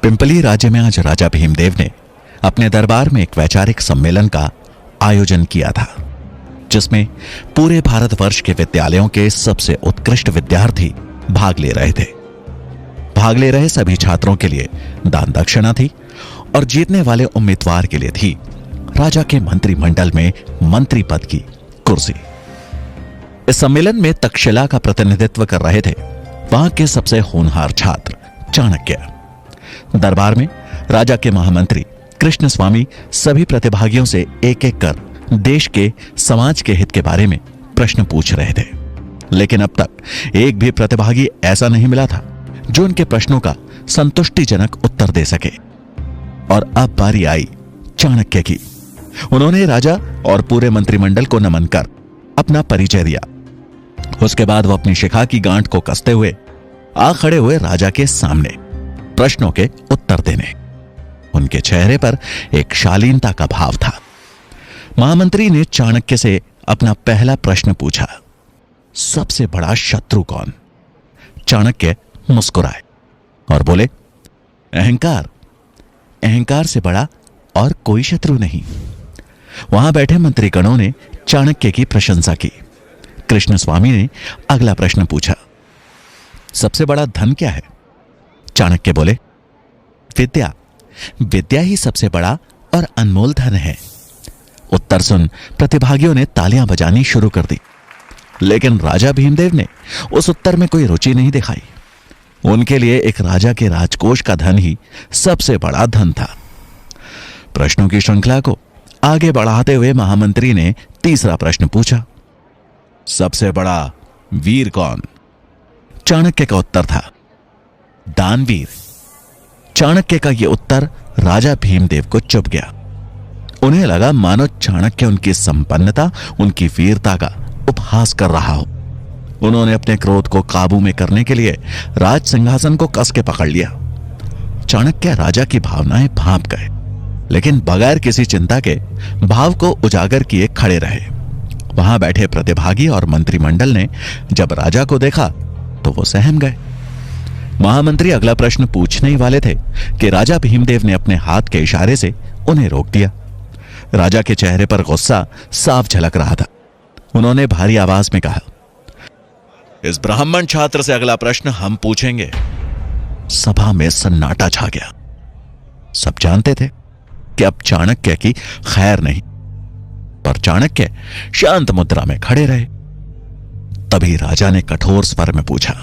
Pimply राज्य में आज राजा भीमदेव ने अपने दरबार में एक वैचारिक सम्मेलन का आयोजन किया था, जिसमें पूरे भारतवर्ष के विद्यालयों के सबसे उत्कृष्ट विद्यार्थी भाग ले रहे थे। भाग ले रहे सभी छात्रों के लिए दान दक्षिणा थी और जीतने वाले उम्मीदवार के लिए थी राजा के मंत्रिमंडल में मंत्री पद की कुर्सी। इस सम्मेलन में तक्षशिला का प्रतिनिधित्व कर रहे थे वहां के सबसे होनहार छात्र चाणक्य। दरबार में राजा के महामंत्री कृष्ण स्वामी सभी प्रतिभागियों से एक एक कर देश के समाज के हित के बारे में प्रश्न पूछ रहे थे, लेकिन अब तक एक भी प्रतिभागी ऐसा नहीं मिला था जो उनके प्रश्नों का संतुष्टिजनक उत्तर दे सके। और अब बारी आई चाणक्य की। उन्होंने राजा और पूरे मंत्रिमंडल को नमन कर अपना परिचय दिया। उसके बाद वो अपनी शिखा की गांठ को कसते हुए आ खड़े हुए राजा के सामने प्रश्नों के उत्तर देने। उनके चेहरे पर एक शालीनता का भाव था। महामंत्री ने चाणक्य से अपना पहला प्रश्न पूछा, सबसे बड़ा शत्रु कौन? चाणक्य मुस्कुराए और बोले, अहंकार। अहंकार से बड़ा और कोई शत्रु नहीं। वहां बैठे मंत्रीगणों ने चाणक्य की प्रशंसा की। कृष्ण स्वामी ने अगला प्रश्न पूछा, सबसे बड़ा धन क्या है? चाणक्य बोले, विद्या। विद्या ही सबसे बड़ा और अनमोल धन है। उत्तर सुन प्रतिभागियों ने तालियां बजानी शुरू कर दी, लेकिन राजा भीमदेव ने उस उत्तर में कोई रुचि नहीं दिखाई। उनके लिए एक राजा के राजकोष का धन ही सबसे बड़ा धन था। प्रश्नों की श्रृंखला को आगे बढ़ाते हुए महामंत्री ने तीसरा प्रश्न पूछा, सबसे बड़ा वीर कौन? चाणक्य का उत्तर था, दानवीर। चाणक्य का यह उत्तर राजा भीमदेव को चुभ गया। उन्हें लगा मानो चाणक्य उनकी संपन्नता, उनकी वीरता का उपहास कर रहा हो। उन्होंने अपने क्रोध को काबू में करने के लिए राज सिंहासन को कस के पकड़ लिया। चाणक्य राजा की भावनाएं भांप गए, लेकिन बगैर किसी चिंता के भाव को उजागर किए खड़े रहे। वहां बैठे प्रतिभागी और मंत्रिमंडल ने जब राजा को देखा तो वो सहम गए। महामंत्री अगला प्रश्न पूछने ही वाले थे कि राजा भीमदेव ने अपने हाथ के इशारे से उन्हें रोक दिया। राजा के चेहरे पर गुस्सा साफ झलक रहा था। उन्होंने भारी आवाज में कहा, इस ब्राह्मण छात्र से अगला प्रश्न हम पूछेंगे। सभा में सन्नाटा छा गया। सब जानते थे कि अब चाणक्य की खैर नहीं, पर चाणक्य शांत मुद्रा में खड़े रहे। तभी राजा ने कठोर स्वर में पूछा,